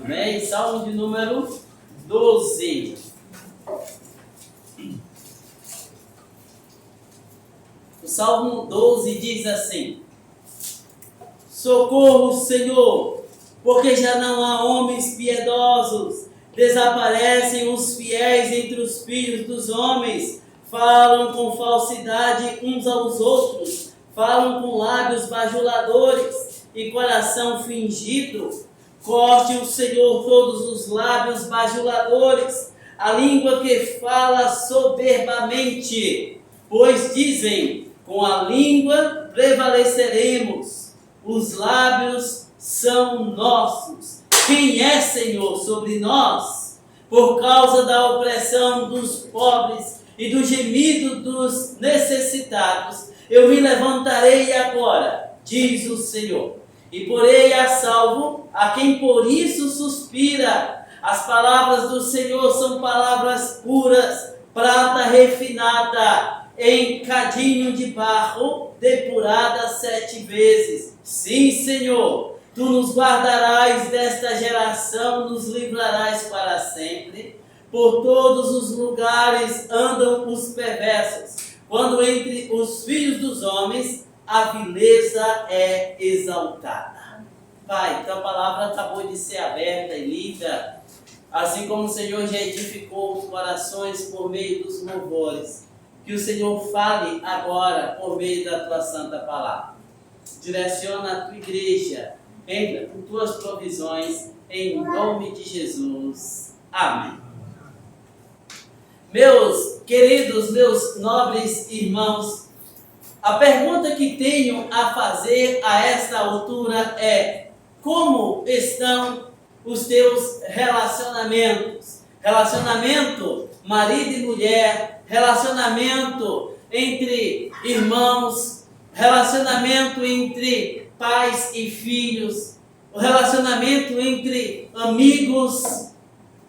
Amém? Salmo de número 12. O Salmo 12 diz assim: Socorro, Senhor, porque já não há homens piedosos, desaparecem os fiéis entre os filhos dos homens, falam com falsidade uns aos outros, falam com lábios bajuladores e coração fingido. Corte o Senhor todos os lábios bajuladores, a língua que fala soberbamente, pois dizem, com a língua prevaleceremos, os lábios são nossos. Quem é, Senhor, sobre nós? Por causa da opressão dos pobres e do gemido dos necessitados, eu me levantarei agora, diz o Senhor, e porei a salvo a quem por isso suspira. As palavras do Senhor são palavras puras, prata refinada, em cadinho de barro, depurada 7 vezes. Sim, Senhor, Tu nos guardarás desta geração, nos livrarás para sempre. Por todos os lugares andam os perversos, quando entre os filhos dos homens a vileza é exaltada. Pai, Tua palavra acabou de ser aberta e lida, assim como o Senhor já edificou os corações por meio dos louvores. Que o Senhor fale agora por meio da Tua santa palavra. Direciona a Tua igreja, entra com Tuas provisões, em nome de Jesus. Amém. Meus queridos, meus nobres irmãos, a pergunta que tenho a fazer a esta altura é: como estão os teus relacionamentos? Relacionamento marido e mulher, relacionamento entre irmãos, relacionamento entre pais e filhos, o relacionamento entre amigos.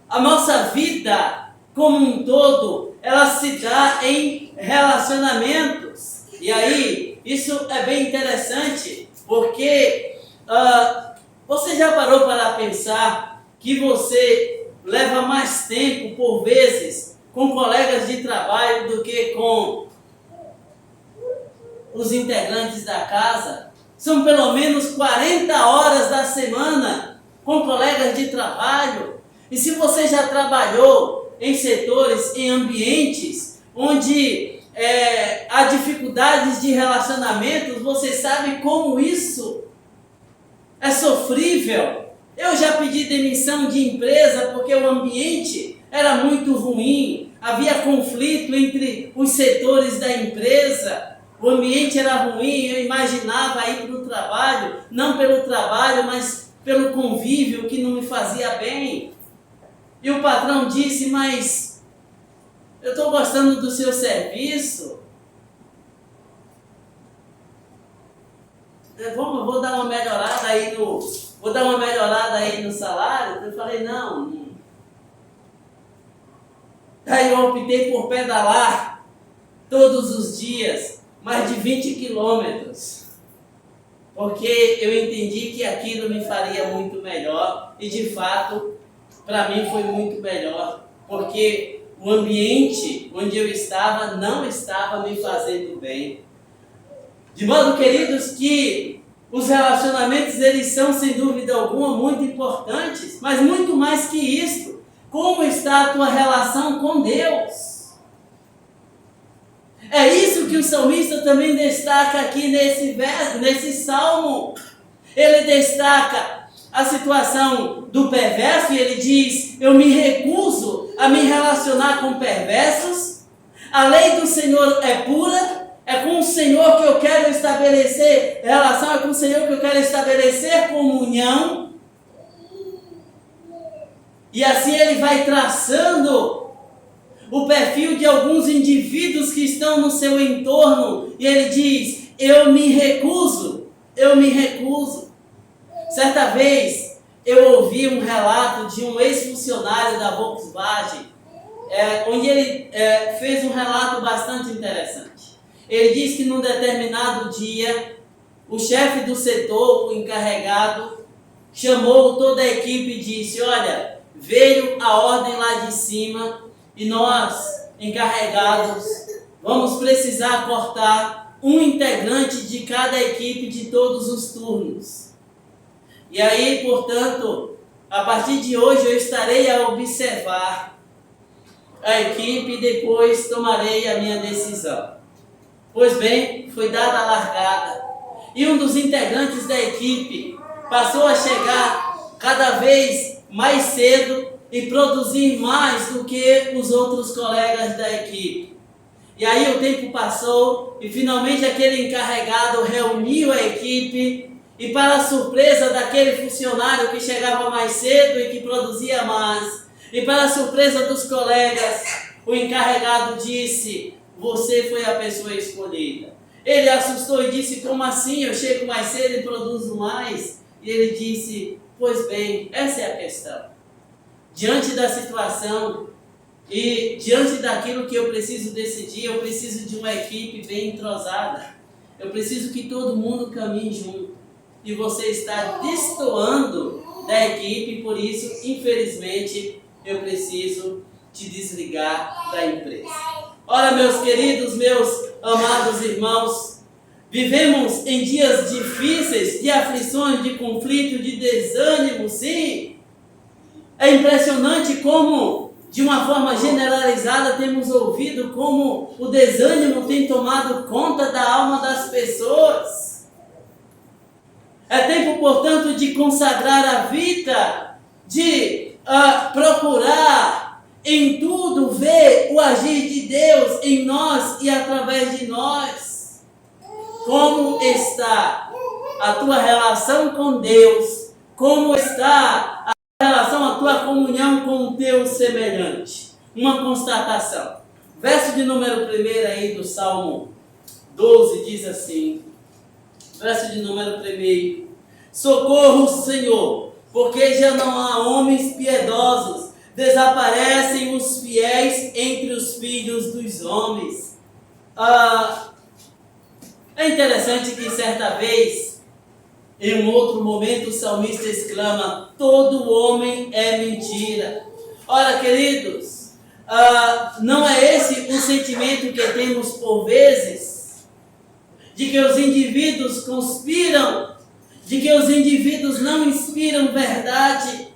A nossa vida como um todo, ela se dá em relacionamentos. E aí, isso é bem interessante, porque você já parou para pensar que você leva mais tempo, por vezes, com colegas de trabalho do que com os integrantes da casa? São pelo menos 40 horas da semana com colegas de trabalho. E se você já trabalhou em setores, em ambientes onde há dificuldades de relacionamentos, você sabe como isso é sofrível. Eu já pedi demissão de empresa porque o ambiente era muito ruim, havia conflito entre os setores da empresa, o ambiente era ruim, eu imaginava ir para o trabalho, não pelo trabalho, mas pelo convívio que não me fazia bem. E o patrão disse: mas eu estou gostando do seu serviço. Vou dar uma melhorada aí no salário. Eu falei: não. Aí eu optei por pedalar todos os dias, mais de 20 quilômetros, porque eu entendi que aquilo me faria muito melhor, e de fato, para mim foi muito melhor, porque o ambiente onde eu estava não estava me fazendo bem. De modo, queridos, que os relacionamentos, eles são, sem dúvida alguma, muito importantes, mas muito mais que isso, como está a tua relação com Deus? É isso que o salmista também destaca aqui nesse verso, nesse salmo. Ele destaca a situação do perverso e ele diz: eu me recuso a me relacionar com perversos. A lei do Senhor é pura. É com o Senhor que eu quero estabelecer relação, é com o Senhor que eu quero estabelecer comunhão. E assim ele vai traçando o perfil de alguns indivíduos que estão no seu entorno. E ele diz: eu me recuso. Certa vez eu ouvi um relato de um ex-funcionário da Volkswagen, onde ele fez um relato bastante interessante. Ele diz que num determinado dia, o chefe do setor, o encarregado, chamou toda a equipe e disse: olha, veio a ordem lá de cima e nós, encarregados, vamos precisar cortar um integrante de cada equipe de todos os turnos. E aí, portanto, a partir de hoje eu estarei a observar a equipe e depois tomarei a minha decisão. Pois bem, foi dada a largada e um dos integrantes da equipe passou a chegar cada vez mais cedo e produzir mais do que os outros colegas da equipe. E aí o tempo passou e finalmente aquele encarregado reuniu a equipe e, para a surpresa daquele funcionário que chegava mais cedo e que produzia mais, e para a surpresa dos colegas, o encarregado disse: você foi a pessoa escolhida. Ele assustou e disse: como assim? Eu chego mais cedo e produzo mais? E ele disse: pois bem, essa é a questão. Diante da situação e diante daquilo que eu preciso decidir, eu preciso de uma equipe bem entrosada. Eu preciso que todo mundo caminhe junto. E você está destoando da equipe, por isso, infelizmente, eu preciso te desligar da empresa. Ora, meus queridos, meus amados irmãos, vivemos em dias difíceis, de aflições, de conflito, de desânimo, sim. É impressionante como, de uma forma generalizada, temos ouvido como o desânimo tem tomado conta da alma das pessoas. É tempo, portanto, de consagrar a vida, de procurar em tudo ver o agir de Deus em nós e através de nós. Como está a tua relação com Deus? Como está a relação, a tua comunhão com o teu semelhante? Uma constatação. Verso de número 1 aí do Salmo 12 diz assim, verso de número 1: socorro, Senhor, porque já não há homens piedosos, desaparecem os fiéis entre os filhos dos homens. É interessante que certa vez, em um outro momento, o salmista exclama: todo homem é mentira. Ora, queridos, não é esse o sentimento que temos por vezes? De que os indivíduos conspiram, de que os indivíduos não inspiram verdade.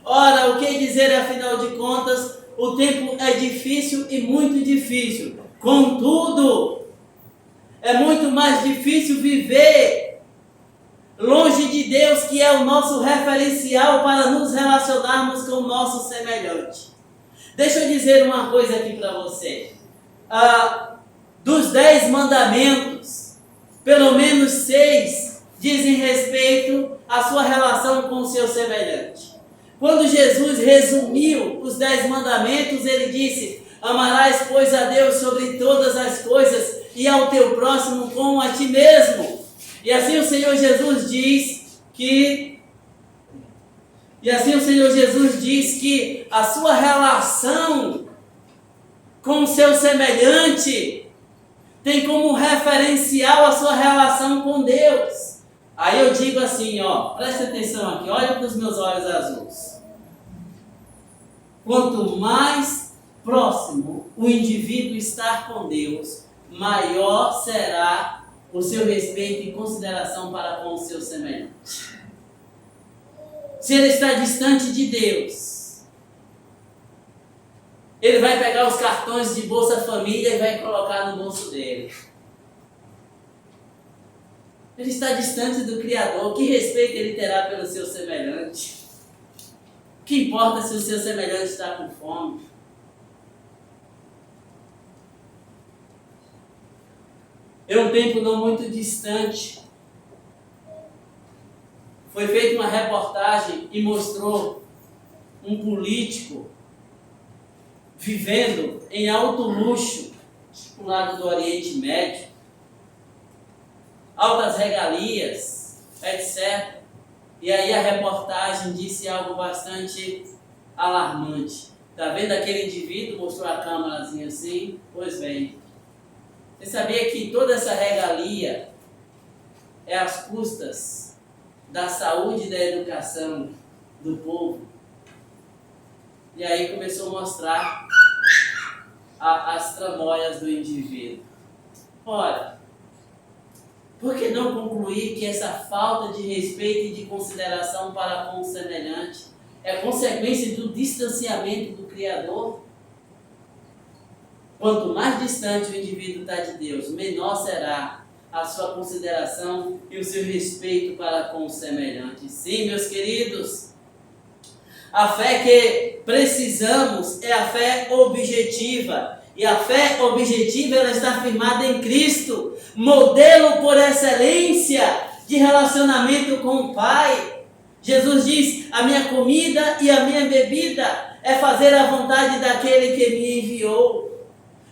Ora, o que dizer, afinal de contas, o tempo é difícil e muito difícil. Contudo, é muito mais difícil viver longe de Deus, que é o nosso referencial para nos relacionarmos com o nosso semelhante. Deixa eu dizer uma coisa aqui para você. Dos 10 mandamentos, pelo menos 6 dizem respeito à sua relação com o seu semelhante. Quando Jesus resumiu os 10 mandamentos, ele disse: amarás, pois, a Deus sobre todas as coisas e ao teu próximo como a ti mesmo. E assim o Senhor Jesus diz que a sua relação com o seu semelhante tem como referencial a sua relação com Deus. Aí eu digo assim, presta atenção aqui, olha para os meus olhos azuis. Quanto mais próximo o indivíduo estar com Deus, maior será o seu respeito e consideração para com o seu semelhante. Se ele está distante de Deus, ele vai pegar os cartões de Bolsa Família e vai colocar no bolso dele. Ele está distante do Criador. Que respeito ele terá pelo seu semelhante? O que importa se o seu semelhante está com fome? Em um tempo não muito distante, foi feita uma reportagem e mostrou um político vivendo em alto luxo no lado do Oriente Médio, altas regalias, etc. E aí a reportagem disse algo bastante alarmante. Está vendo aquele indivíduo? Mostrou a câmerazinha assim. Pois bem, você sabia que toda essa regalia é às custas da saúde e da educação do povo. E aí começou a mostrar as tramóias do indivíduo. Ora, por que não concluir que essa falta de respeito e de consideração para com o semelhante é consequência do distanciamento do Criador? Quanto mais distante o indivíduo está de Deus, menor será a sua consideração e o seu respeito para com o semelhante. Sim, meus queridos, a fé que precisamos é a fé objetiva. E a fé objetiva, ela está firmada em Cristo, modelo por excelência de relacionamento com o Pai. Jesus diz: a minha comida e a minha bebida é fazer a vontade daquele que me enviou.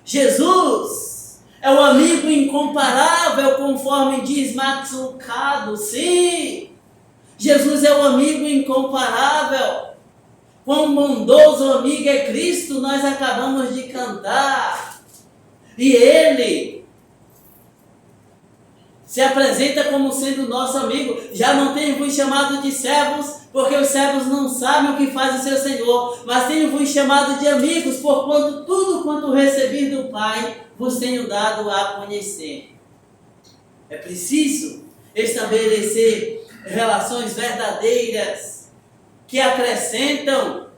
Jesus é o amigo incomparável, conforme diz Max Lucado. Sim, Jesus é o amigo incomparável. Quão bondoso amigo é Cristo, nós acabamos de cantar. E Ele se apresenta como sendo nosso amigo. Já não tenho-vos chamado de servos, porque os servos não sabem o que faz o seu Senhor, mas tenho-vos chamado de amigos, porquanto tudo quanto recebi do Pai vos tenho dado a conhecer. É preciso estabelecer relações verdadeiras que acrescentam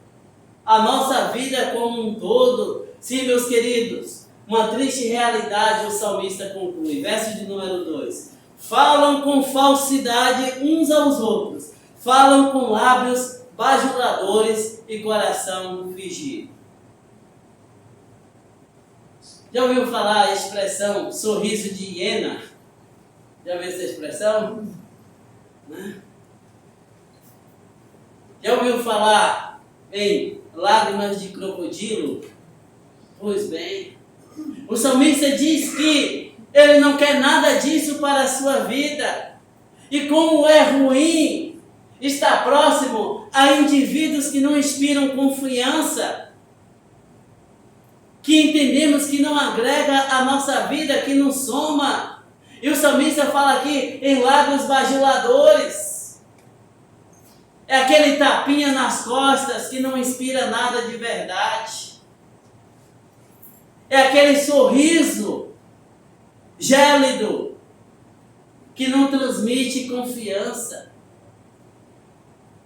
a nossa vida como um todo. Sim, meus queridos, uma triste realidade o salmista conclui. Verso de número 2. Falam com falsidade uns aos outros, falam com lábios bajuladores e coração fingido. Já ouviu falar a expressão sorriso de hiena? Já ouviu essa expressão? Né? Já ouviu falar em lágrimas de crocodilo? Pois bem, o salmista diz que ele não quer nada disso para a sua vida. E como é ruim estar próximo a indivíduos que não inspiram confiança, que entendemos que não agrega a nossa vida, que não soma. E o salmista fala aqui em lábios bajuladores. É aquele tapinha nas costas que não inspira nada de verdade. É aquele sorriso gélido que não transmite confiança.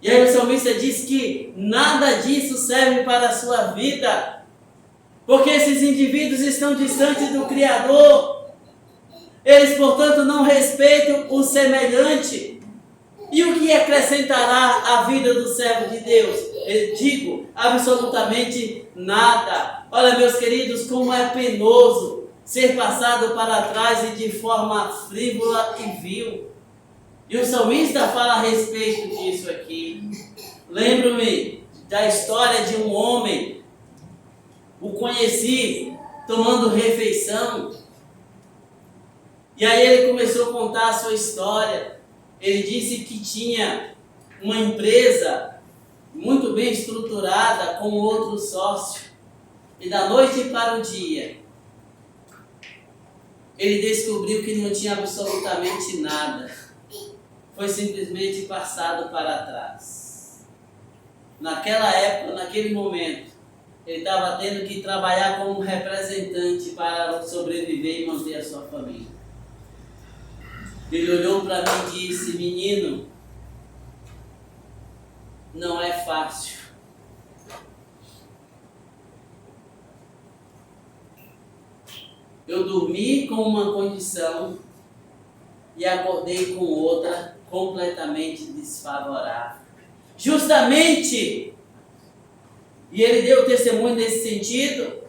E aí o salmista diz que nada disso serve para a sua vida, porque esses indivíduos estão distantes do Criador. Eles, portanto, não respeitam o semelhante. E o que acrescentará à vida do servo de Deus? Eu digo, absolutamente nada. Olha, meus queridos, como é penoso ser passado para trás e de forma frívola e vil. E o salmista fala a respeito disso aqui. Lembro-me da história de um homem, o conheci tomando refeição. E aí ele começou a contar a sua história. Ele disse que tinha uma empresa muito bem estruturada com outro sócio. E da noite para o dia, ele descobriu que não tinha absolutamente nada. Foi simplesmente passado para trás. Naquela época, naquele momento, ele estava tendo que trabalhar como representante para sobreviver e manter a sua família. Ele olhou para mim e disse: menino, não é fácil. Eu dormi com uma condição e acordei com outra completamente desfavorável. Justamente, e ele deu testemunho nesse sentido,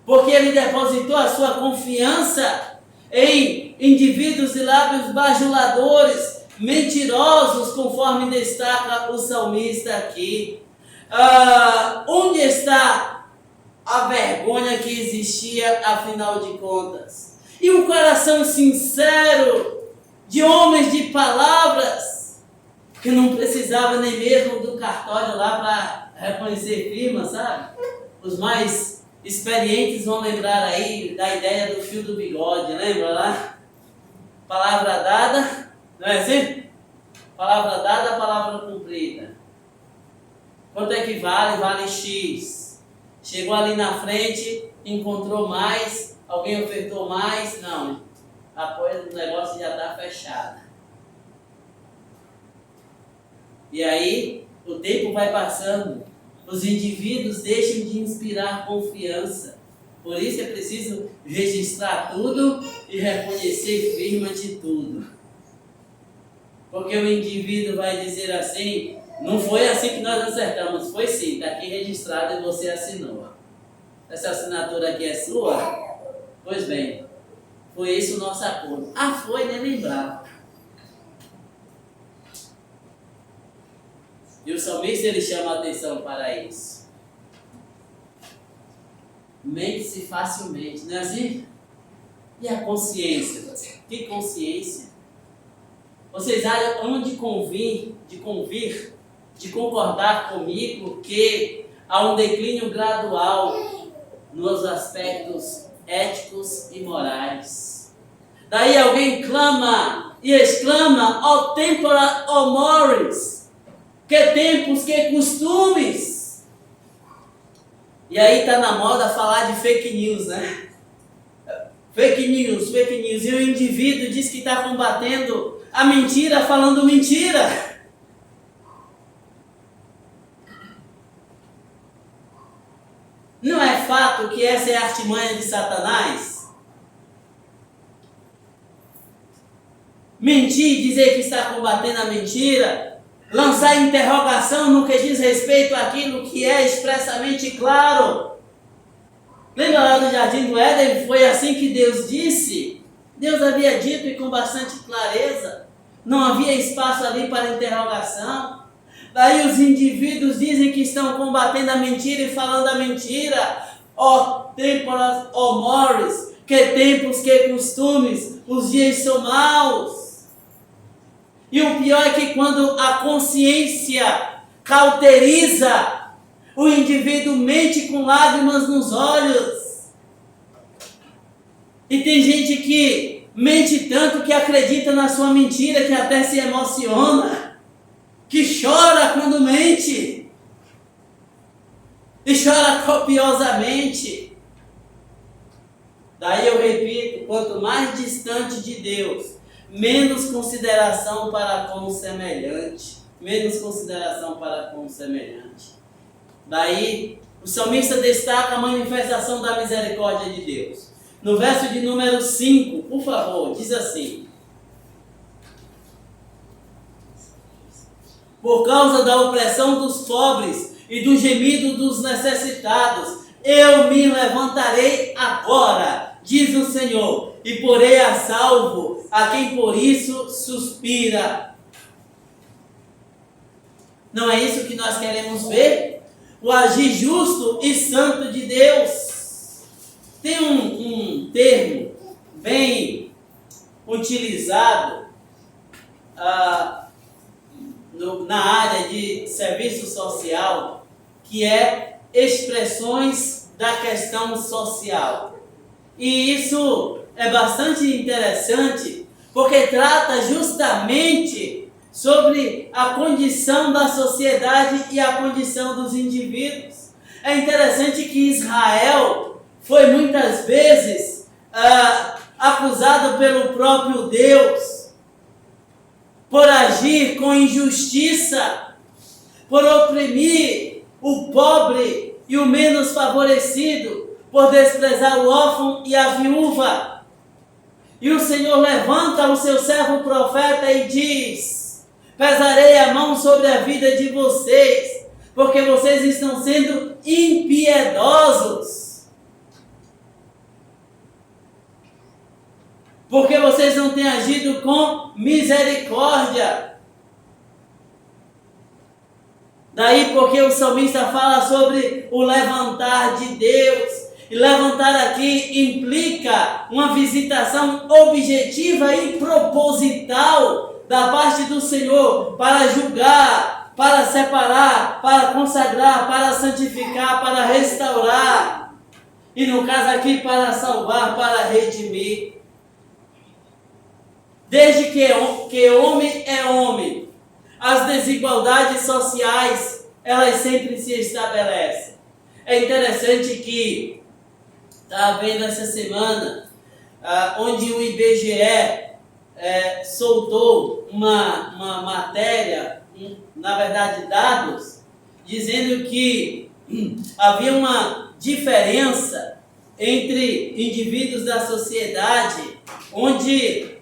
porque ele depositou a sua confiança em indivíduos de lábios bajuladores, mentirosos, conforme destaca o salmista aqui. Onde está a vergonha que existia, afinal de contas? E o coração sincero de homens de palavras, que não precisava nem mesmo do cartório lá para reconhecer firma, sabe? Os mais experientes vão lembrar aí da ideia do fio do bigode, lembra lá? Palavra dada, não é assim? Palavra dada, palavra cumprida. Quanto é que vale? Vale X. Chegou ali na frente, encontrou mais, alguém ofertou mais? Não. A coisa do negócio já está fechada. E aí, o tempo vai passando. Os indivíduos deixam de inspirar confiança. Por isso é preciso registrar tudo e reconhecer firme de tudo. Porque o indivíduo vai dizer assim: não foi assim que nós acertamos, foi sim, está aqui registrado e você assinou. Essa assinatura aqui é sua? Pois bem, foi esse o nosso acordo. Ah, foi, nem lembrava. E o salmista ele chama a atenção para isso. Mente-se facilmente, não é assim? E a consciência? Que consciência? Vocês acham de concordar comigo que há um declínio gradual nos aspectos éticos e morais? Daí alguém clama e exclama: ó tempora, ó mores, que tempos, que costumes. E aí está na moda falar de fake news, né? Fake news. E o indivíduo diz que está combatendo a mentira falando mentira. Não é fato que essa é a artimanha de Satanás? Mentir, dizer que está combatendo a mentira, lançar interrogação no que diz respeito àquilo que é expressamente claro. Lembra lá do Jardim do Éden? Foi assim que Deus disse. Deus havia dito e com bastante clareza. Não havia espaço ali para interrogação. Daí os indivíduos dizem que estão combatendo a mentira e falando a mentira. Ó temporas, ó mores, que tempos, que costumes, os dias são maus. E o pior é que quando a consciência cauteriza, o indivíduo mente com lágrimas nos olhos. E tem gente que mente tanto que acredita na sua mentira, que até se emociona, que chora quando mente. E chora copiosamente. Daí eu repito, quanto mais distante de Deus, menos consideração para com o semelhante. Menos consideração para com o semelhante. Daí, o salmista destaca a manifestação da misericórdia de Deus. No verso de número 5, por favor, diz assim: por causa da opressão dos pobres e do gemido dos necessitados, eu me levantarei agora, diz o Senhor, e porei a salvo a quem por isso suspira. Não é isso que nós queremos ver? O agir justo e santo de Deus. Tem um termo bem utilizado na área de serviço social, que é expressões da questão social. E isso é bastante interessante, porque trata justamente sobre a condição da sociedade e a condição dos indivíduos. É interessante que Israel foi muitas vezes acusado pelo próprio Deus por agir com injustiça, por oprimir o pobre e o menos favorecido, por desprezar o órfão e a viúva. E o Senhor levanta o seu servo profeta e diz: pesarei a mão sobre a vida de vocês, porque vocês estão sendo impiedosos. Porque vocês não têm agido com misericórdia. Daí porque o salmista fala sobre o levantar de Deus. E levantar aqui implica uma visitação objetiva e proposital da parte do Senhor para julgar, para separar, para consagrar, para santificar, para restaurar. E no caso aqui, para salvar, para redimir. Desde que homem é homem, as desigualdades sociais, elas sempre se estabelecem. É interessante que estava vendo essa semana, onde o IBGE soltou uma matéria, na verdade dados, dizendo que havia uma diferença entre indivíduos da sociedade, onde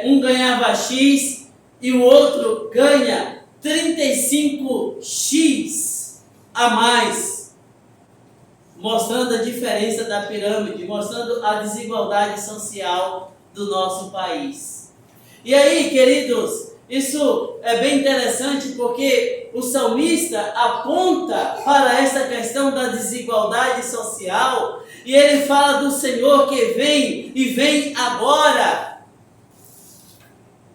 um ganhava X e o outro ganha 35X a mais, mostrando a diferença da pirâmide, mostrando a desigualdade social do nosso país. E aí, queridos, isso é bem interessante porque o salmista aponta para essa questão da desigualdade social e ele fala do Senhor que vem e vem agora.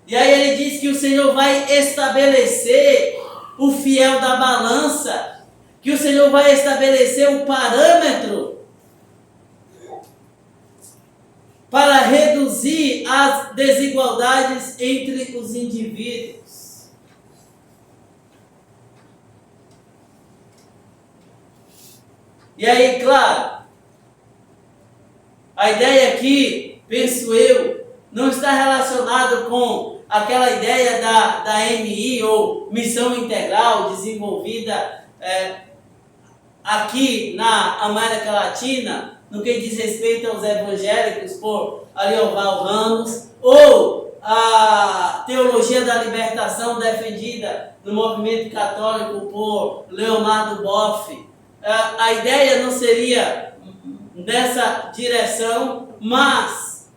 E aí ele diz que o Senhor vai estabelecer o fiel da balança, que o Senhor vai estabelecer o parâmetro para reduzir as desigualdades entre os indivíduos. E aí, claro, a ideia aqui, penso eu, não está relacionada com aquela ideia da MI ou Missão Integral desenvolvida aqui na América Latina, no que diz respeito aos evangélicos por Arioval Ramos, ou a teologia da libertação defendida no movimento católico por Leonardo Boff. A ideia não seria nessa direção, mas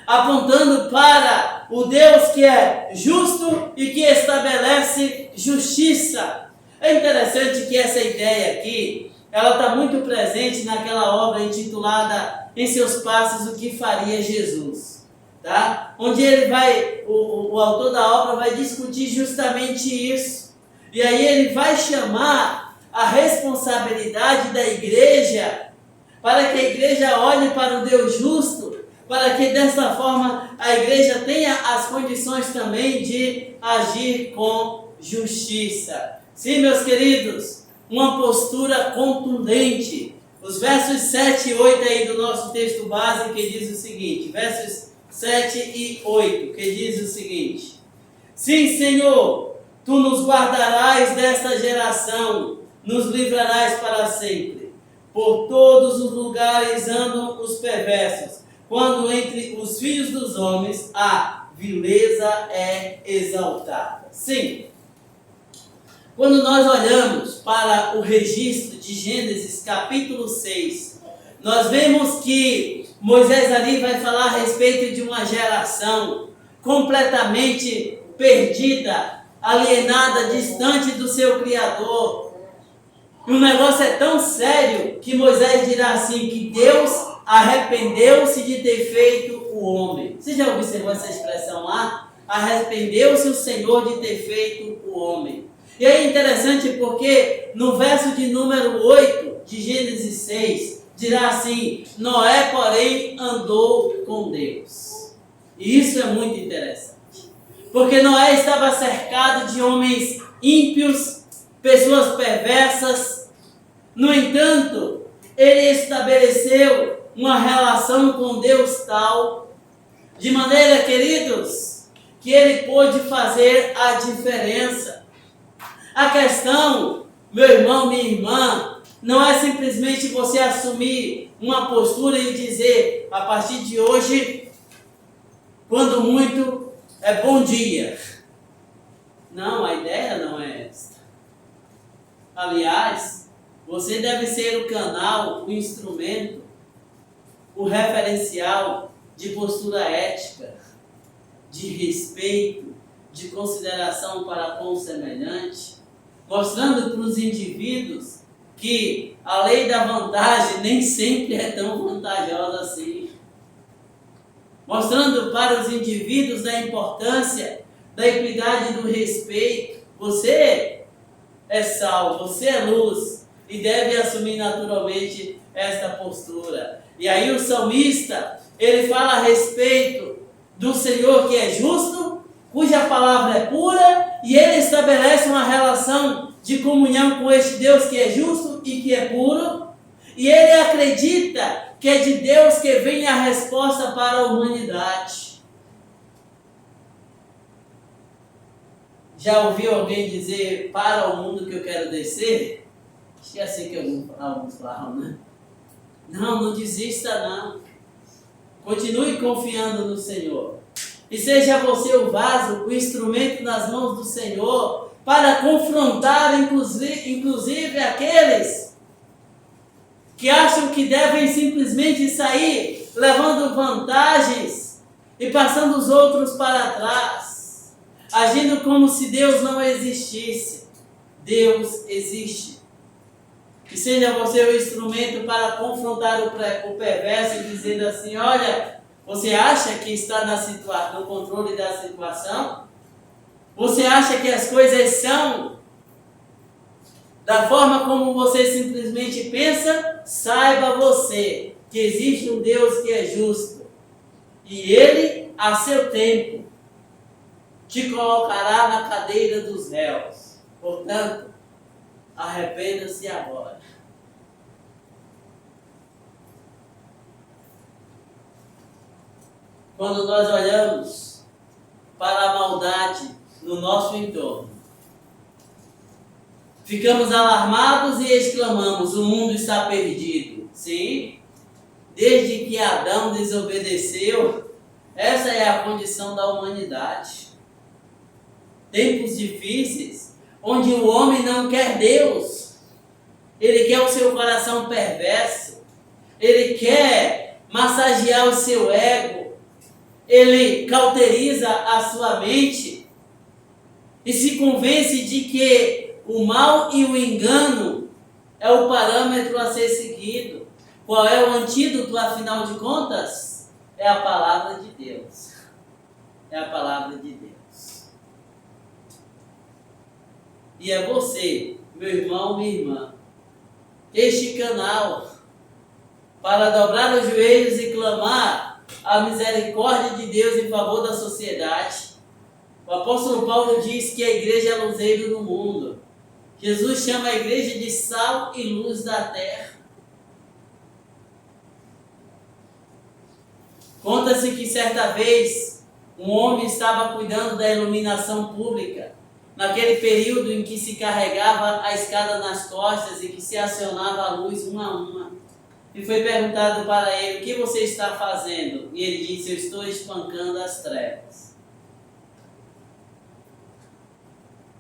apontando para o Deus que é justo e que estabelece justiça. É interessante que essa ideia aqui, ela está muito presente naquela obra intitulada Em Seus Passos, o que faria Jesus, tá? Onde ele vai, o autor da obra vai discutir justamente isso. E aí ele vai chamar a responsabilidade da igreja, para que a igreja olhe para o Deus justo, para que dessa forma a igreja tenha as condições também de agir com justiça. Sim, meus queridos, uma postura contundente. Os versos 7 e 8 aí do nosso texto base, que diz o seguinte, versos 7 e 8, que diz o seguinte: Sim, Senhor, Tu nos guardarás desta geração, nos livrarás para sempre. Por todos os lugares andam os perversos, quando entre os filhos dos homens a vileza é exaltada. Sim. Quando nós olhamos para o registro de Gênesis capítulo 6, nós vemos que Moisés ali vai falar a respeito de uma geração completamente perdida, alienada, distante do seu Criador. E o negócio é tão sério que Moisés dirá assim, que Deus arrependeu-se de ter feito o homem. Você já observou essa expressão lá? Arrependeu-se o Senhor de ter feito o homem. E é interessante porque no verso de número 8 de Gênesis 6, dirá assim, Noé, porém, andou com Deus. E isso é muito interessante. Porque Noé estava cercado de homens ímpios, pessoas perversas. No entanto, ele estabeleceu uma relação com Deus tal, de maneira, queridos, que ele pôde fazer a diferença. A questão, meu irmão, minha irmã, não é simplesmente você assumir uma postura e dizer, a partir de hoje, quando muito, é bom dia. Não, a ideia não é essa. Aliás, você deve ser o canal, o instrumento, o referencial de postura ética, de respeito, de consideração para com o semelhante, mostrando para os indivíduos que a lei da vantagem nem sempre é tão vantajosa assim. Mostrando para os indivíduos a importância da equidade e do respeito. Você é sal, você é luz e deve assumir naturalmente esta postura. E aí o salmista, ele fala a respeito do Senhor que é justo, cuja palavra é pura e ele estabelece uma relação de comunhão com este Deus que é justo e que é puro, e ele acredita que é de Deus que vem a resposta para a humanidade. Já ouviu alguém dizer para o mundo que eu quero descer? Acho que é assim que alguns falam, né? Não desista não. Continue confiando no Senhor. E seja você o vaso, o instrumento nas mãos do Senhor, para confrontar inclusive aqueles que acham que devem simplesmente sair levando vantagens e passando os outros para trás, agindo como se Deus não existisse. Deus existe. Que seja você o instrumento para confrontar o perverso, dizendo assim: olha, você acha que está no controle da situação? Você acha que as coisas são da forma como você simplesmente pensa? Saiba você que existe um Deus que é justo. E Ele, a seu tempo, te colocará na cadeira dos réus. Portanto, arrependa-se agora. Quando nós olhamos para a maldade no nosso entorno, ficamos alarmados e exclamamos: o mundo está perdido. Sim, desde que Adão desobedeceu, essa é a condição da humanidade. Tempos difíceis, onde o homem não quer Deus, ele quer o seu coração perverso, ele quer massagear o seu ego, ele cauteriza a sua mente e se convence de que o mal e o engano é o parâmetro a ser seguido. Qual é o antídoto, afinal de contas? É a palavra de Deus. É a palavra de Deus. E é você, meu irmão, minha irmã, este canal, para dobrar os joelhos e clamar a misericórdia de Deus em favor da sociedade. O apóstolo Paulo diz que a igreja é luzeiro do mundo. Jesus chama a igreja de sal e luz da terra. Conta-se que certa vez um homem estava cuidando da iluminação pública, naquele período em que se carregava a escada nas costas e que se acionava a luz uma a uma. E foi perguntado para ele: o que você está fazendo? E ele disse: eu estou espancando as trevas.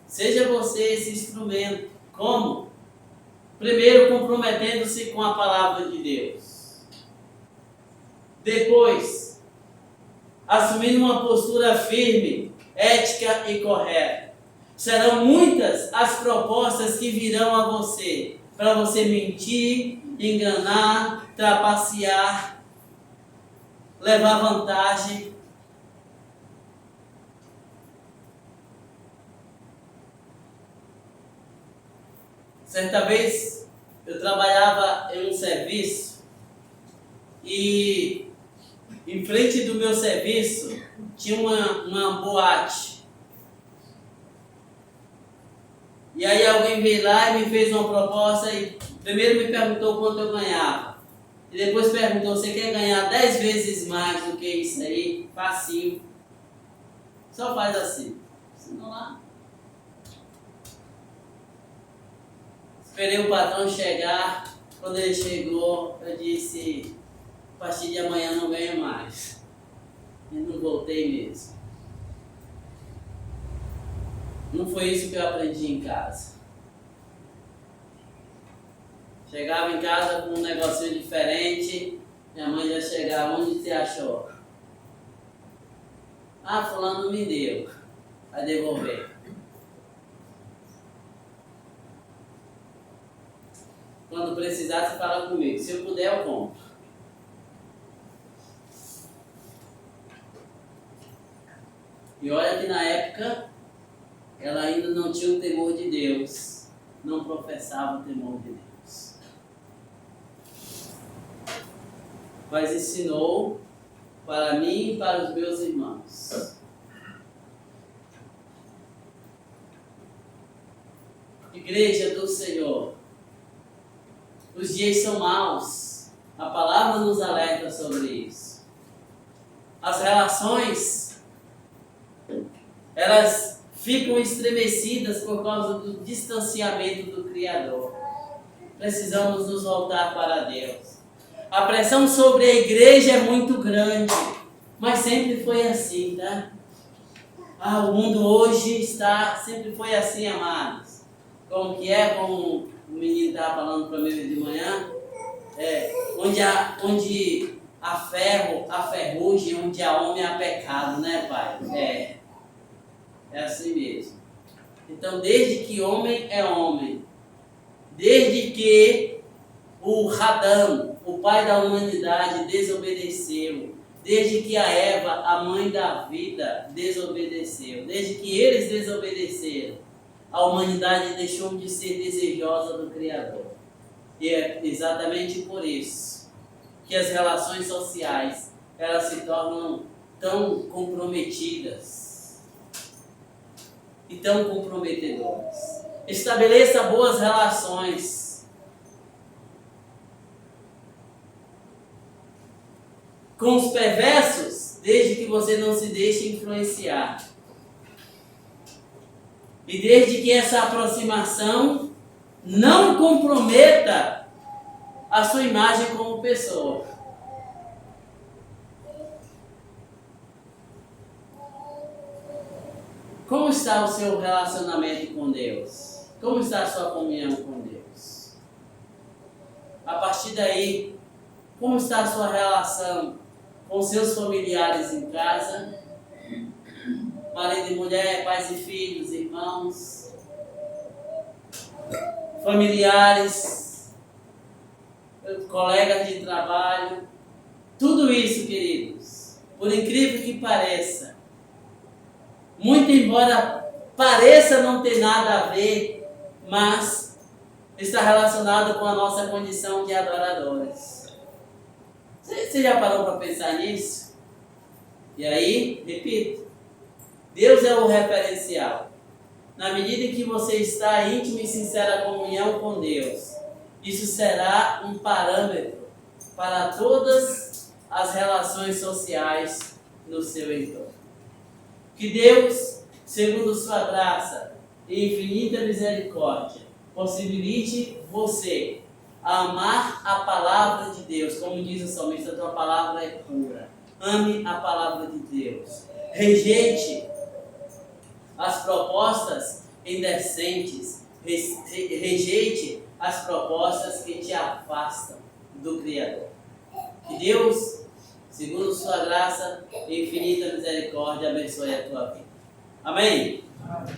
Seja você esse instrumento. Como? Primeiro, comprometendo-se com a palavra de Deus. Depois, assumindo uma postura firme, ética e correta. Serão muitas as propostas que virão a você, para você mentir, enganar, trapacear, levar vantagem. Certa vez eu trabalhava em um serviço e em frente do meu serviço tinha uma boate. E aí alguém veio lá e me fez uma proposta e primeiro me perguntou quanto eu ganhava. E depois perguntou: você quer ganhar 10 vezes mais do que isso aí? Facinho. Só faz assim. Senão lá. Esperei o patrão chegar. Quando ele chegou, eu disse: a partir de amanhã não venho mais. E não voltei mesmo. Não foi isso que eu aprendi em casa. Chegava em casa com um negocinho diferente, minha mãe já chegava: onde você achou? Ah, fulano me deu. Vai devolver. Quando precisar, você fala comigo. Se eu puder, eu compro. E olha que na época, ela ainda não tinha o temor de Deus. Não professava o temor de Deus. Mas ensinou para mim e para os meus irmãos. Igreja do Senhor, os dias são maus. A palavra nos alerta sobre isso. As relações, elas ficam estremecidas por causa do distanciamento do Criador. Precisamos nos voltar para Deus. A pressão sobre a igreja é muito grande, mas sempre foi assim, tá? O mundo hoje sempre foi assim, amados. Como que é, como o menino estava falando para mim de manhã, onde há ferro, há ferrugem, onde há homem, há pecado, né, pai? É assim mesmo. Então, desde que homem é homem, desde que o Adão, o pai da humanidade, desobedeceu, desde que a Eva, a mãe da vida, desobedeceu, desde que eles desobedeceram, a humanidade deixou de ser desejosa do Criador. E é exatamente por isso que as relações sociais, elas se tornam tão comprometidas e tão comprometedoras. Estabeleça boas relações com os perversos, desde que você não se deixe influenciar. E desde que essa aproximação não comprometa a sua imagem como pessoa. Como está o seu relacionamento com Deus? Como está a sua comunhão com Deus? A partir daí, como está a sua relação com seus familiares em casa? Marido e mulher, pais e filhos, irmãos, familiares, colegas de trabalho. Tudo isso, queridos, por incrível que pareça, muito embora pareça não ter nada a ver, mas está relacionado com a nossa condição de adoradores. Você já parou para pensar nisso? E aí, repito, Deus é o referencial. Na medida em que você está em íntima e sincera comunhão com Deus, isso será um parâmetro para todas as relações sociais no seu entorno. Que Deus, segundo sua graça e infinita misericórdia, possibilite você a amar a palavra de Deus. Como diz o salmista, a tua palavra é pura. Ame a palavra de Deus. Rejeite as propostas indecentes. Rejeite as propostas que te afastam do Criador. Que Deus, segundo sua graça e infinita misericórdia, abençoe a tua vida. Amém?